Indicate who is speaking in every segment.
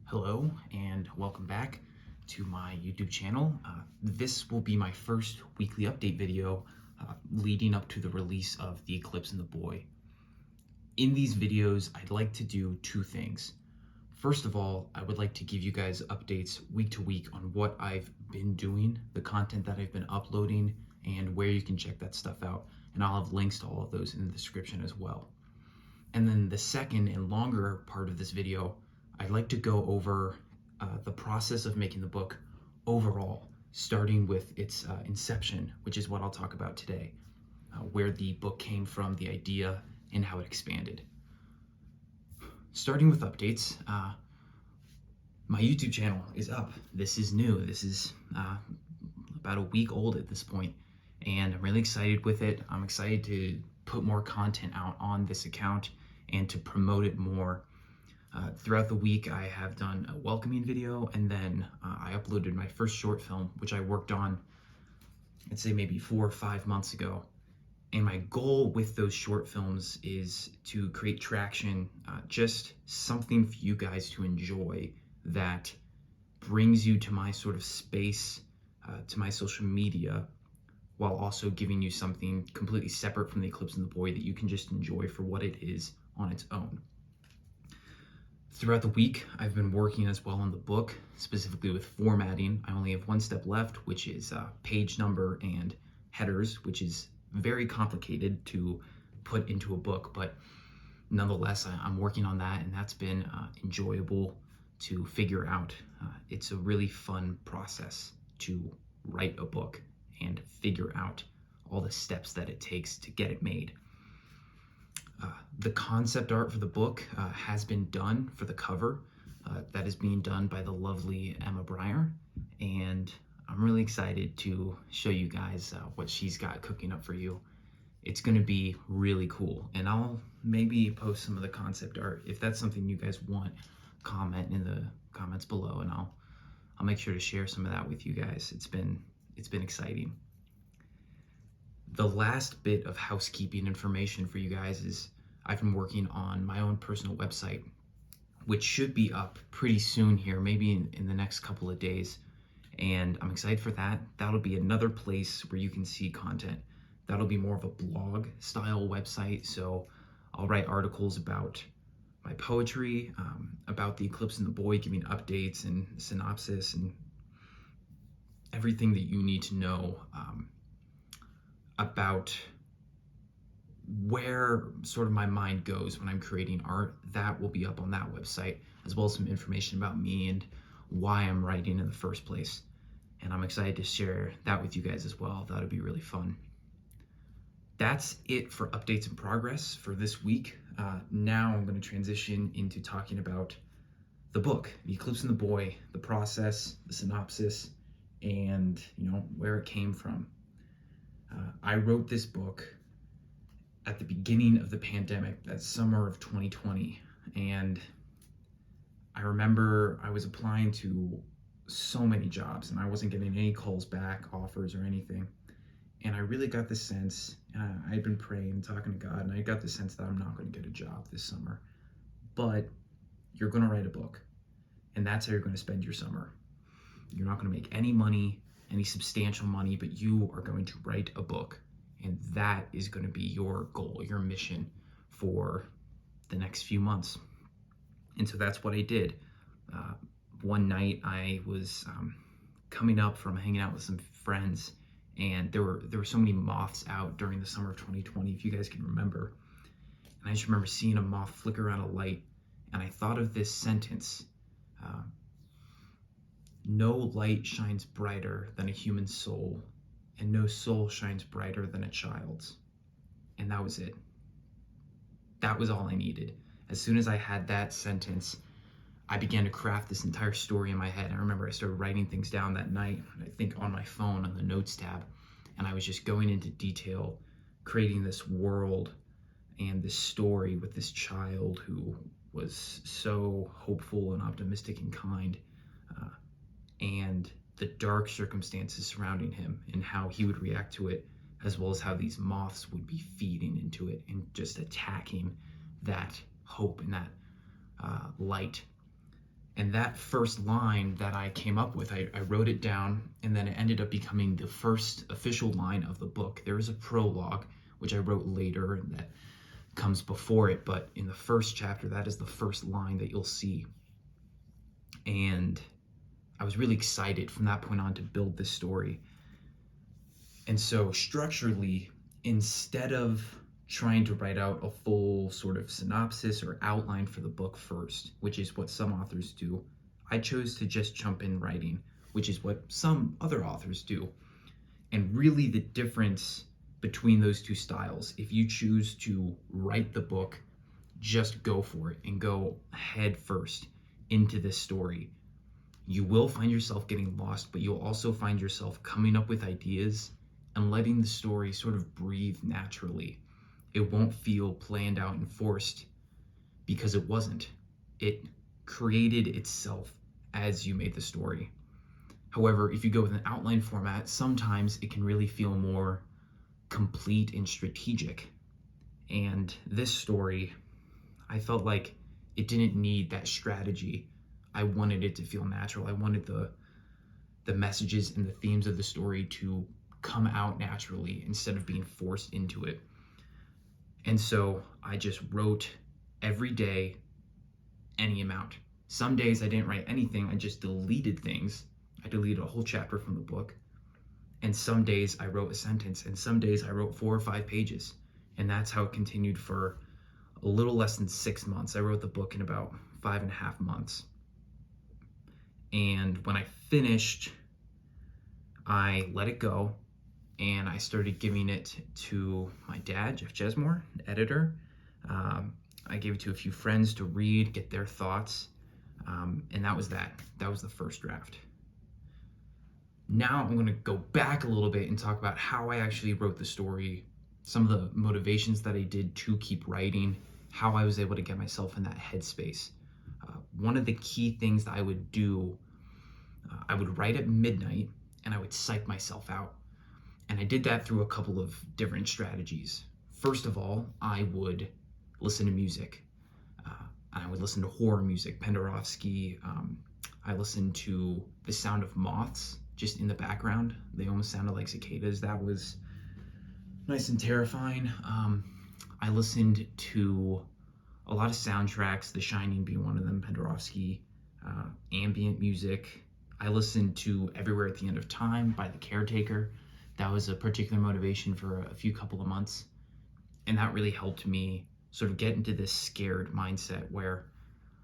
Speaker 1: Hello and welcome back to my YouTube channel. This will be my first weekly update video leading up to the release of The Eclipse and the Boy. In these videos, I'd like to do two things. First of all, I would like to give you guys updates week to week on what I've been doing, the content that I've been uploading, and where you can check that stuff out. And I'll have links to all of those in the description as well. And then the second and longer part of this video, I'd like to go over the process of making the book overall, starting with its inception, which is what I'll talk about today, where the book came from, the idea, and how it expanded. Starting with updates, my YouTube channel is up. This is new. This is about a week old at this point, and I'm really excited with it. I'm excited to put more content out on this account and to promote it more. Throughout the week, I have done a welcoming video, and then I uploaded my first short film, which I worked on, I'd say maybe 4 or 5 months ago. And my goal with those short films is to create traction, just something for you guys to enjoy that brings you to my sort of space, to my social media, while also giving you something completely separate from The Eclipse and the Boy that you can just enjoy for what it is on its own. Throughout the week, I've been working as well on the book, specifically with formatting. I only have one step left, which is page number and headers, which is very complicated to put into a book, but nonetheless, I'm working on that, and that's been enjoyable to figure out. It's a really fun process to write a book and figure out all the steps that it takes to get it made. The concept art for the book has been done for the cover. That is being done by the lovely Emma Breyer, and I'm really excited to show you guys what she's got cooking up for you. It's going to be really cool, and I'll maybe post some of the concept art. If that's something you guys want, comment in the comments below, and I'll make sure to share some of that with you guys. It's been exciting. The last bit of housekeeping information for you guys is I've been working on my own personal website, which should be up pretty soon here, maybe in the next couple of days. And I'm excited for that. That'll be another place where you can see content. That'll be more of a blog style website. So I'll write articles about my poetry, about The Eclipse and the Boy, giving updates and synopsis and everything that you need to know about where sort of my mind goes when I'm creating art. That will be up on that website, as well as some information about me and why I'm writing in the first place. And I'm excited to share that with you guys as well. That'll be really fun. That's it for updates and progress for this week. Now I'm going to transition into talking about the book, The Eclipse and the Boy, the process, the synopsis, and where it came from. I wrote this book at the beginning of the pandemic, that summer of 2020, and I remember I was applying to so many jobs, and I wasn't getting any calls back, offers, or anything. And I really got the sense, I'd been praying, talking to God, and I got the sense that I'm not going to get a job this summer. But you're going to write a book, and that's how you're going to spend your summer. You're not going to make any money, any substantial money, but you are going to write a book, and that is going to be your goal, your mission for the next few months. And so that's what I did. One night I was coming up from hanging out with some friends, and there were so many moths out during the summer of 2020, if you guys can remember. And I just remember seeing a moth flicker around a light, and I thought of this sentence: no light shines brighter than a human soul, and no soul shines brighter than a child's. And that was it. That was all I needed. As soon as I had that sentence, I began to craft this entire story in my head. I remember I started writing things down that night, I think on my phone on the notes tab, and I was just going into detail, creating this world and this story with this child who was so hopeful and optimistic and kind, and the dark circumstances surrounding him and how he would react to it, as well as how these moths would be feeding into it and just attacking that hope and that light. And that first line that I came up with, I wrote it down, and then it ended up becoming the first official line of the book. There is a prologue, which I wrote later, that comes before it, but in the first chapter, that is the first line that you'll see. And I was really excited from that point on to build this story. And so structurally, instead of trying to write out a full sort of synopsis or outline for the book first, which is what some authors do, I chose to just jump in writing, which is what some other authors do. And really the difference between those two styles, if you choose to write the book, just go for it and go head first into this story, you will find yourself getting lost, but you'll also find yourself coming up with ideas and letting the story sort of breathe naturally. It won't feel planned out and forced, because it wasn't. It created itself as you made the story. However, if you go with an outline format, sometimes it can really feel more complete and strategic. And this story, I felt like it didn't need that strategy. I wanted it to feel natural. I wanted the messages and the themes of the story to come out naturally instead of being forced into it. And so I just wrote every day, any amount. Some days I didn't write anything, I just deleted things. I deleted a whole chapter from the book. And some days I wrote a sentence, and some days I wrote 4 or 5 pages. And that's how it continued for a little less than 6 months. I wrote the book in about 5.5 months. And when I finished, I let it go, and I started giving it to my dad, Jeff Jesmore, editor. I gave it to a few friends to read, get their thoughts, and that was that. That was the first draft. Now I'm going to go back a little bit and talk about how I actually wrote the story, some of the motivations that I did to keep writing, how I was able to get myself in that headspace. One of the key things that I would do, I would write at midnight and I would psych myself out. And I did that through a couple of different strategies. First of all, I would listen to music. I would listen to horror music, Penderovsky. I listened to the sound of moths just in the background. They almost sounded like cicadas. That was nice and terrifying. I listened to a lot of soundtracks, The Shining being one of them, Penderovsky, ambient music. I listened to Everywhere at the End of Time by The Caretaker. That was a particular motivation for a few couple of months. And that really helped me sort of get into this scared mindset where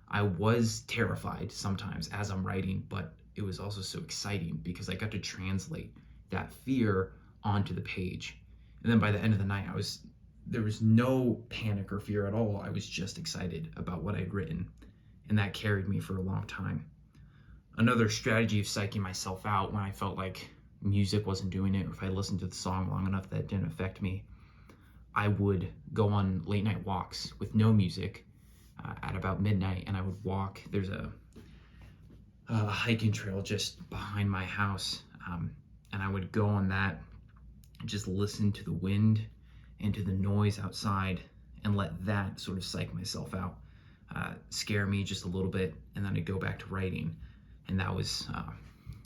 Speaker 1: I was terrified sometimes as I'm writing, but it was also so exciting because I got to translate that fear onto the page. And then by the end of the night, there was no panic or fear at all. I was just excited about what I'd written, and that carried me for a long time. Another strategy of psyching myself out when I felt like music wasn't doing it, or if I listened to the song long enough that it didn't affect me, I would go on late night walks with no music at about midnight, and I would walk. There's a hiking trail just behind my house, and I would go on that and just listen to the wind and to the noise outside and let that sort of psych myself out, scare me just a little bit, and then I'd go back to writing. And that was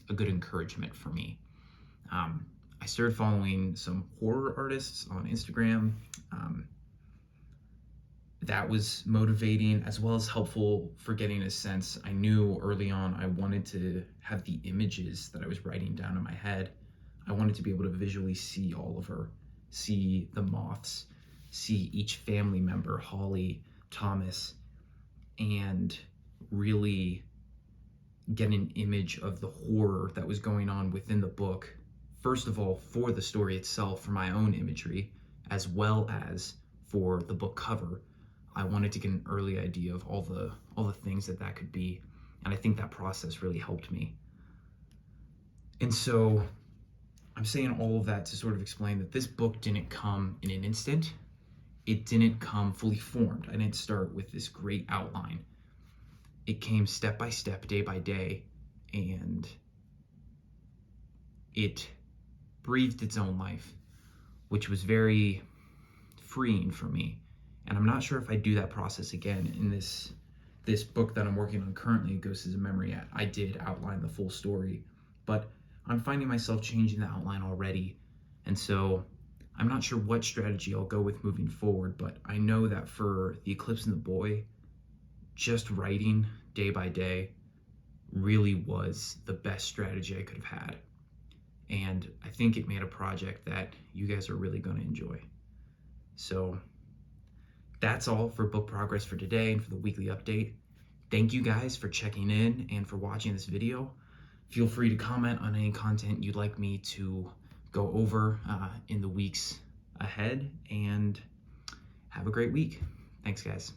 Speaker 1: a good encouragement for me. I started following some horror artists on Instagram. That was motivating as well as helpful for getting a sense. I knew early on I wanted to have the images that I was writing down in my head. I wanted to be able to visually see Oliver, see the moths, see each family member, Holly, Thomas, and really get an image of the horror that was going on within the book. First of all, for the story itself, for my own imagery, as well as for the book cover. I wanted to get an early idea of all the things that could be, and I think that process really helped me. And so I'm saying all of that to sort of explain that this book didn't come in an instant. It didn't come fully formed. I didn't start with this great outline. It came step by step, day by day, and it breathed its own life, which was very freeing for me. And I'm not sure if I do that process again in this this book that I'm working on currently, Ghost is a Memory, I did outline the full story, but I'm finding myself changing the outline already. And so I'm not sure what strategy I'll go with moving forward, but I know that for The Eclipse and the Boy, just writing day by day really was the best strategy I could have had. And I think it made a project that you guys are really going to enjoy. So that's all for book progress for today and for the weekly update. Thank you guys for checking in and for watching this video. Feel free to comment on any content you'd like me to go over in the weeks ahead, and have a great week. Thanks, guys.